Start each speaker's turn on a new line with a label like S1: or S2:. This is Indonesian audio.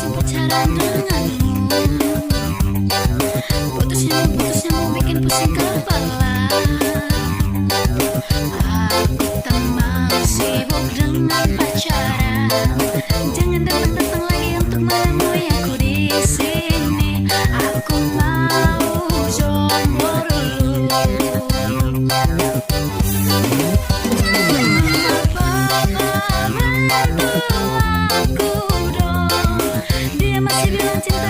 S1: masih pacaran denganmu. Putus nyambung bikin pusing kepala. Aku tak mau sibuk dengan pacaran. Jangan datang-datang lagi untuk menemui aku di sini. Aku mau jomblo dulu. Dia masih bilang cinta